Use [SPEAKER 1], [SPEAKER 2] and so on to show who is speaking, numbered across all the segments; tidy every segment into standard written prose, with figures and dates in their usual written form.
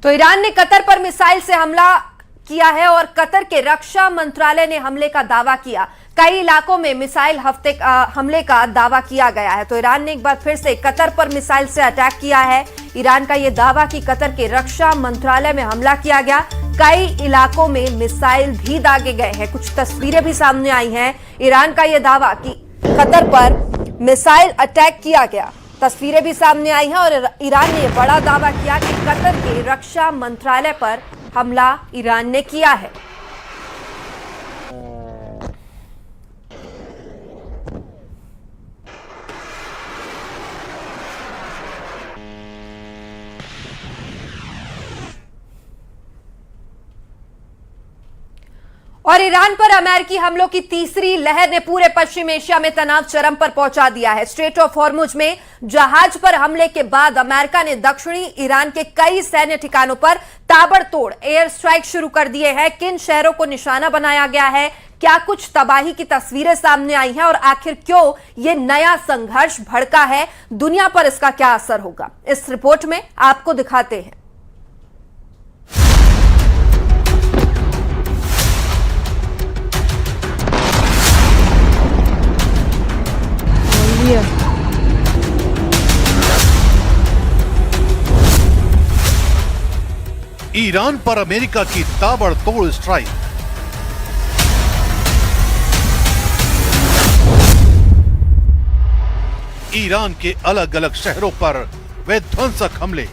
[SPEAKER 1] तो ईरान ने कतर पर मिसाइल से हमला किया है और कतर के रक्षा मंत्रालय ने हमले का दावा किया। कई इलाकों में मिसाइल हमले का दावा किया गया है। तो ईरान ने एक बार फिर से कतर पर मिसाइल से अटैक किया है। ईरान का यह दावा कि कतर के रक्षा मंत्रालय में हमला किया गया। कई इलाकों में मिसाइल भी दागे गए हैं। कुछ तस्वीरें भी सामने आई हैं। ईरान का यह दावा कि कतर पर मिसाइल अटैक किया गया, तस्वीरें भी सामने आई हैं और ईरान ने बड़ा दावा किया कि कतर के रक्षा मंत्रालय पर हमला ईरान ने किया है। और ईरान पर अमेरिकी हमलों की तीसरी लहर ने पूरे पश्चिम एशिया में तनाव चरम पर पहुंचा दिया है। स्ट्रेट ऑफ हॉर्मुज में जहाज पर हमले के बाद अमेरिका ने दक्षिणी ईरान के कई सैन्य ठिकानों पर ताबड़तोड़ एयर स्ट्राइक शुरू कर दिए हैं। किन शहरों को निशाना बनाया गया है, क्या कुछ तबाही की तस्वीरें सामने आई हैं और आखिर क्यों ये नया संघर्ष भड़का है, दुनिया पर इसका क्या असर होगा, इस रिपोर्ट में आपको दिखाते हैं।
[SPEAKER 2] ईरान पर अमेरिका की ताबड़तोड़ स्ट्राइक। ईरान के अलग अलग शहरों पर विध्वंसक हमले।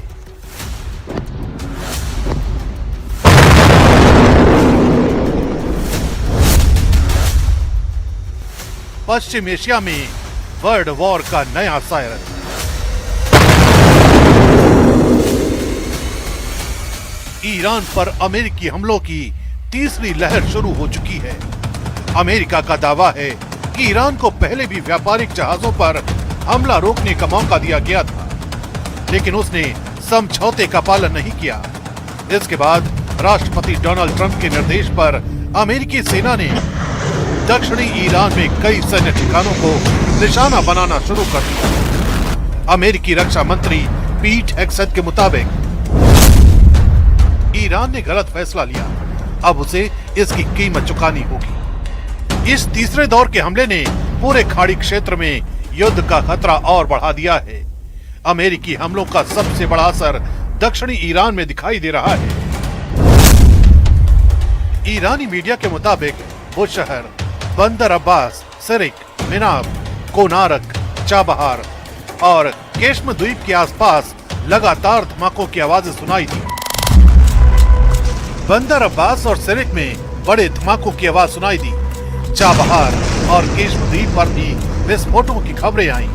[SPEAKER 2] पश्चिम एशिया में वर्ल्ड वॉर का नया सायरन। ईरान पर अमेरिकी हमलों की तीसरी लहर शुरू हो चुकी है। अमेरिका का दावा है कि ईरान को पहले भी व्यापारिक जहाजों पर हमला रोकने का मौका दिया गया था, लेकिन उसने समझौते का पालन नहीं किया। इसके बाद राष्ट्रपति डोनाल्ड ट्रंप के निर्देश पर अमेरिकी सेना ने दक्षिणी ईरान में कई सैन्य ठिकानों को निशाना बनाना शुरू कर दिया। अमेरिकी रक्षा मंत्री पीट हेग्सेथ के मुताबिक ईरान ने गलत फैसला लिया, अब उसे इसकी कीमत चुकानी होगी। इस तीसरे दौर के हमले ने पूरे खाड़ी क्षेत्र में युद्ध का खतरा और बढ़ा दिया है। अमेरिकी हमलों का सबसे बड़ा असर दक्षिणी ईरान में दिखाई दे रहा है। ईरानी मीडिया के मुताबिक वो शहर बंदर अब्बास, सिरिक, मिनाब, कोनारक, चाबहार और केशम द्वीप के आसपास लगातार धमाकों की आवाजें सुनाई दी। बंदर अब्बास और सिरिक में बड़े धमाकों की आवाज सुनाई दी। चाबहार और केशम द्वीप पर भी विस्फोटों की खबरें आईं।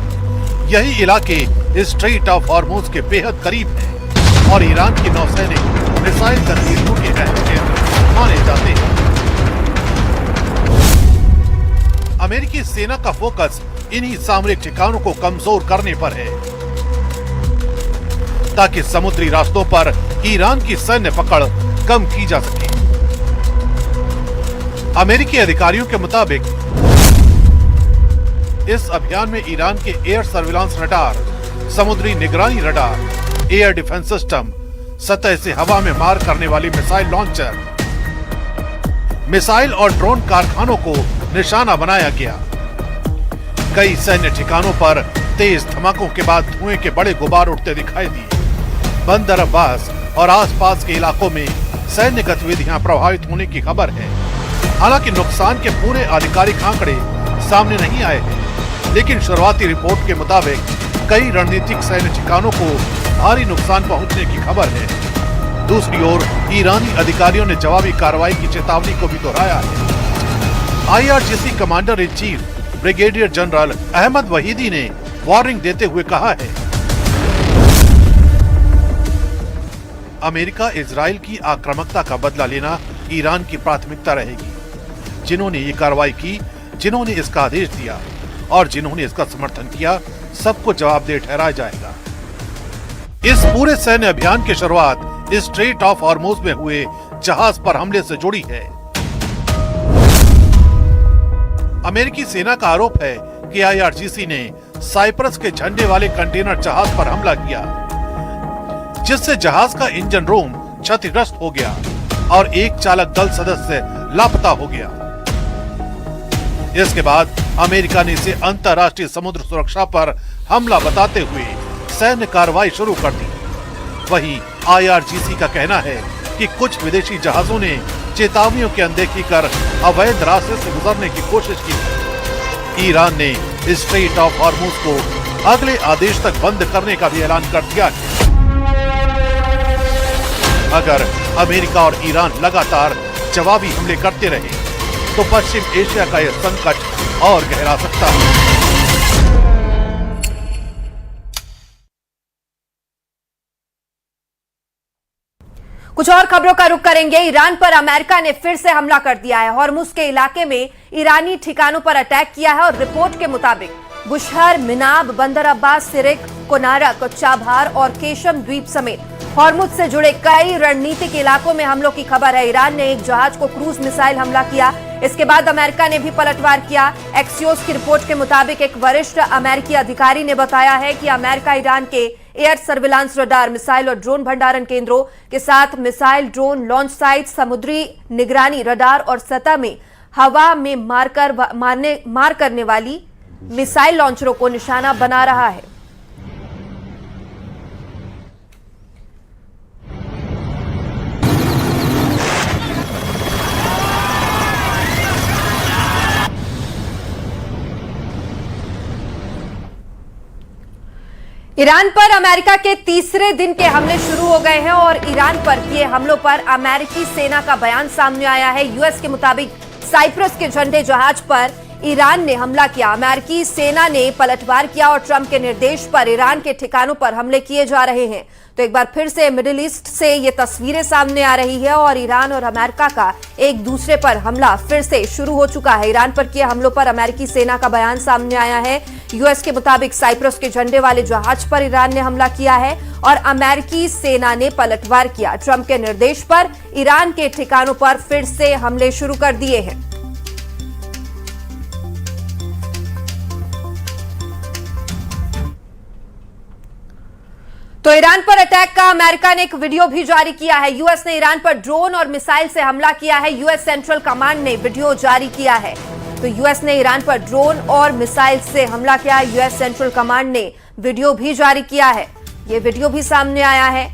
[SPEAKER 2] यही इलाके स्ट्रेट ऑफ हॉर्मुज के बेहद करीब हैं और ईरान की नौसैनिक मिसाइल गतिविधियों के अहम केंद्र माने जाते हैं। अमेरिकी सेना का फोकस इन्हीं सामरिक ठिकानों को कमजोर करने पर है, ताकि समुद्री रास्तों पर ईरान की सैन्य पकड़ कम की जा सके। अमेरिकी अधिकारियों के मुताबिक इस अभियान में ईरान के एयर सर्विलांस रडार, समुद्री निगरानी रडार, एयर डिफेंस सिस्टम, सतह से हवा में मार करने वाली मिसाइल लॉन्चर, मिसाइल और ड्रोन कारखानों को निशाना बनाया गया। कई सैन्य ठिकानों पर तेज धमाकों के बाद धुएं के बड़े गुबार उठते दिखाई दिए। बंदर अब्बास और आसपास के इलाकों में सैन्य गतिविधियां प्रभावित होने की खबर है। हालांकि नुकसान के पूरे आधिकारिक आंकड़े सामने नहीं आए हैं, लेकिन शुरुआती रिपोर्ट के मुताबिक कई रणनीतिक सैन्य ठिकानों को भारी नुकसान पहुंचने की खबर है। दूसरी ओर ईरानी अधिकारियों ने जवाबी कार्रवाई की चेतावनी को भी दोहराया है। IRGC commander in chief brigadier general Ahmad Vahidi ने वार्निंग देते हुए कहा है, अमेरिका इजराइल की आक्रामकता का बदला लेना ईरान की प्राथमिकता रहेगी। जिन्होंने ये कार्रवाई की, जिन्होंने इसका आदेश दिया और जिन्होंने इसका समर्थन किया, सबको जवाबदेह ठहराया जाएगा। इस पूरे सैन्य अभियान की शुरुआत स्ट्रेट ऑफ हॉर्मुज में हुए जहाज पर हमले से जुड़ी है। अमेरिकी सेना का आरोप है कि IRGC ने साइप्रस के झंडे वाले कंटेनर जहाज पर हमला किया, जिससे जहाज का इंजन रूम क्षतिग्रस्त हो गया और एक चालक दल सदस्य लापता हो गया। इसके बाद अमेरिका ने इसे अंतर्राष्ट्रीय समुद्र सुरक्षा पर हमला बताते हुए सैन्य कार्रवाई शुरू कर दी। वहीं IRGC का कहना है कि कुछ विदेशी जहाजों ने चेतावनियों की अनदेखी कर अवैध रास्ते से गुजरने की कोशिश की। ईरान ने स्ट्रेट ऑफ हॉर्मुज को अगले आदेश तक बंद करने का भी ऐलान कर दिया है। अगर अमेरिका और ईरान लगातार जवाबी हमले करते रहे तो पश्चिम एशिया का यह संकट और गहरा सकता है।
[SPEAKER 1] कुछ और खबरों का रुख करेंगे। ईरान पर अमेरिका ने फिर से हमला कर दिया है। हॉर्मुज के इलाके में ईरानी ठिकानों पर अटैक किया है और रिपोर्ट के मुताबिक बुशहर, मिनाब, बंदर अब्बास, सिरिक, कोनारक, चाबहार और केशम द्वीप समेत हॉर्मुज से जुड़े कई रणनीतिक इलाकों में हमलों की खबर है। ईरान ने एक जहाज को क्रूज मिसाइल हमला किया। इसके बाद अमेरिका ने भी पलटवार किया। एक्सियोस की रिपोर्ट के मुताबिक एक वरिष्ठ अमेरिकी अधिकारी ने बताया है कि अमेरिका ईरान के एयर सर्विलांस रडार, मिसाइल और ड्रोन भंडारण केंद्रों के साथ मिसाइल, ड्रोन लॉन्च साइट, समुद्री निगरानी रडार और सतह में हवा में मार करने वाली मिसाइल लॉन्चरों को निशाना बना रहा है। ईरान पर अमेरिका के तीसरे दिन के हमले शुरू हो गए हैं और ईरान पर किए हमलों पर अमेरिकी सेना का बयान सामने आया है। यूएस के मुताबिक साइप्रस के झंडे जहाज पर ईरान ने हमला किया। अमेरिकी सेना ने पलटवार किया और ट्रंप के निर्देश पर ईरान के ठिकानों पर हमले किए जा रहे हैं। तो एक बार फिर से मिडिल ईस्ट से ये तस्वीरें सामने आ रही है और ईरान और अमेरिका का एक दूसरे पर हमला फिर से शुरू हो चुका है। ईरान पर किए हमलों पर अमेरिकी सेना का बयान सामने आया है। यूएस के मुताबिक साइप्रस के झंडे वाले जहाज पर ईरान ने हमला किया है और अमेरिकी सेना ने पलटवार किया। ट्रंप के निर्देश पर ईरान के ठिकानों पर फिर से हमले शुरू कर दिए हैं। तो ईरान पर अटैक का अमेरिका ने एक वीडियो भी जारी किया है। यूएस ने ईरान पर ड्रोन और मिसाइल से हमला किया है। यूएस सेंट्रल कमांड ने वीडियो जारी किया है। तो यूएस ने ईरान पर ड्रोन और मिसाइल से हमला किया। यूएस सेंट्रल कमांड ने वीडियो भी जारी किया है। यह वीडियो भी सामने आया है।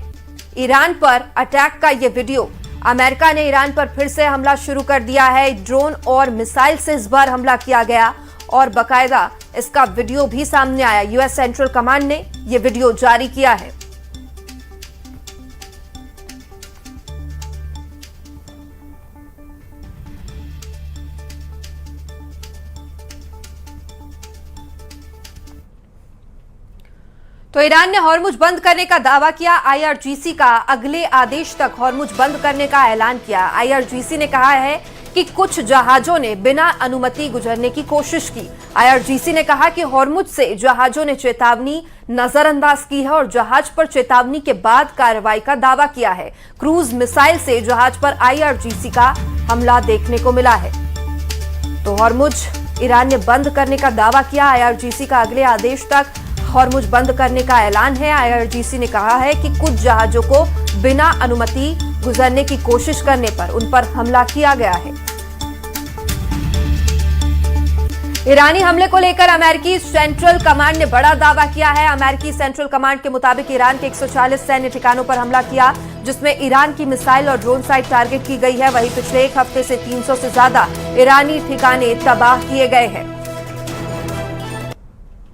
[SPEAKER 1] ईरान पर अटैक का यह वीडियो। अमेरिका ने ईरान पर फिर से हमला शुरू कर दिया है। ड्रोन और मिसाइल से इस बार हमला किया गया और बाकायदा इसका वीडियो भी सामने आया। यूएस सेंट्रल कमांड ने यह वीडियो जारी किया है। तो ईरान ने हॉर्मुज बंद करने का दावा किया। IRGC का अगले आदेश तक हॉर्मुज बंद करने का ऐलान किया। IRGC ने कहा है कि कुछ जहाजों ने बिना अनुमति गुजरने की कोशिश की। IRGC ने कहा कि हॉर्मुज से जहाजों ने चेतावनी नजरअंदाज की है और जहाज पर चेतावनी के बाद कार्रवाई का दावा किया है। क्रूज मिसाइल से जहाज पर IRGC का हमला देखने को मिला है। तो हॉर्मुज ईरान ने बंद करने का दावा किया। IRGC का अगले आदेश तक हॉर्मुज बंद करने का ऐलान है। IRGC ने कहा है कि कुछ जहाजों को बिना अनुमति गुजरने की कोशिश करने पर उन पर हमला किया गया है। ईरानी हमले को लेकर अमेरिकी सेंट्रल कमांड ने बड़ा दावा किया है। अमेरिकी सेंट्रल कमांड के मुताबिक ईरान के 140 सैन्य ठिकानों पर हमला किया, जिसमें ईरान की मिसाइल और ड्रोन साइट टारगेट की गई है। वहीं पिछले एक हफ्ते से 300 से ज्यादा ईरानी ठिकाने तबाह किए गए हैं।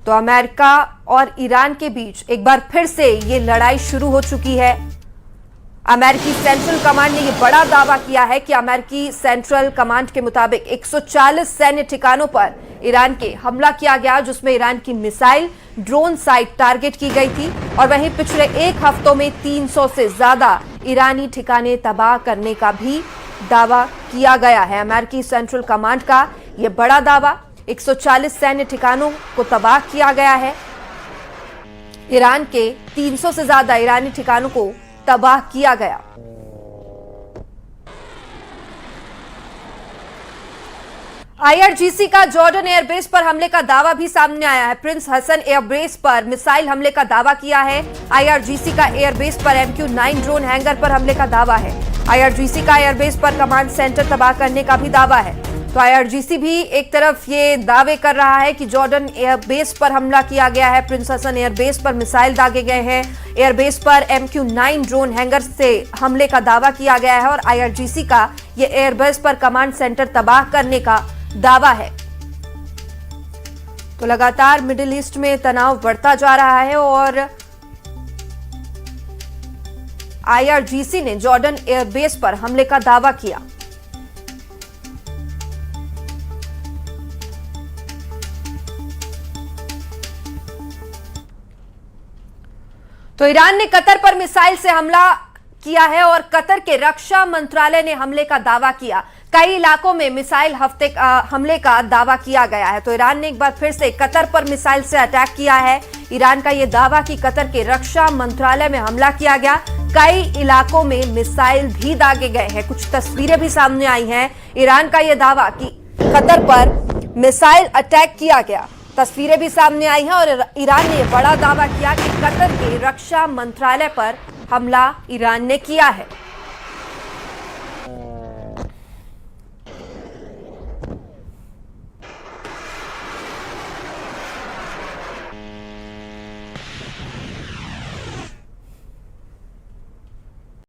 [SPEAKER 1] तो अमेरिका और ईरान के बीच एक बार फिर से ये लड़ाई शुरू हो चुकी है। अमेरिकी सेंट्रल कमांड ने यह बड़ा दावा किया है कि अमेरिकी सेंट्रल कमांड के मुताबिक 140 सैन्य ठिकानों पर ईरान के हमला किया गया, जिसमें ईरान की मिसाइल, ड्रोन साइट टारगेट की गई थी। और वहीं पिछले एक हफ्तों में 300 से ज्यादा ईरानी ठिकाने तबाह करने का भी दावा किया गया है। अमेरिकी सेंट्रल कमांड का यह बड़ा दावा, 140 सैन्य ठिकानों को तबाह किया गया है। ईरान के 300 से ज्यादा ईरानी ठिकानों को तबाह किया गया। आईआरजीसी का जॉर्डन एयरबेस पर हमले का दावा भी सामने आया है। प्रिंस हसन एयरबेस पर मिसाइल हमले का दावा किया है। आईआरजीसी का एयरबेस पर MQ-9 ड्रोन हैंगर पर हमले का दावा है। आईआरजीसी का एयरबेस पर कमांड सेंटर तबाह करने का भी दावा है। तो आईआरजीसी भी एक तरफ ये दावे कर रहा है कि जॉर्डन एयरबेस पर हमला किया गया है, प्रिंस हसन एयरबेस पर मिसाइल दागे गए हैं, एयरबेस पर MQ-9 ड्रोन हैंगर से हमले का दावा किया गया है और आईआरजीसी का ये एयरबेस पर कमांड सेंटर तबाह करने का दावा है। तो लगातार मिडिल ईस्ट में तनाव बढ़ता जा रहा है और आईआरजीसी ने जॉर्डन एयरबेस पर हमले का दावा किया। तो ईरान ने कतर पर मिसाइल से हमला किया है और कतर के रक्षा मंत्रालय ने हमले का दावा किया। कई इलाकों में मिसाइल हमले का दावा किया गया है। तो ईरान ने एक बार फिर से कतर पर मिसाइल से अटैक किया है। ईरान का यह दावा कि कतर के रक्षा मंत्रालय में हमला किया गया, कई इलाकों में मिसाइल भी दागे गए हैं। कुछ तस्वीरें भी सामने आई हैं। ईरान का यह दावा कि कतर पर मिसाइल अटैक किया गया, तस्वीरें भी सामने आई हैं और ईरान ने बड़ा दावा किया कि कतर के रक्षा मंत्रालय पर हमला ईरान ने किया है।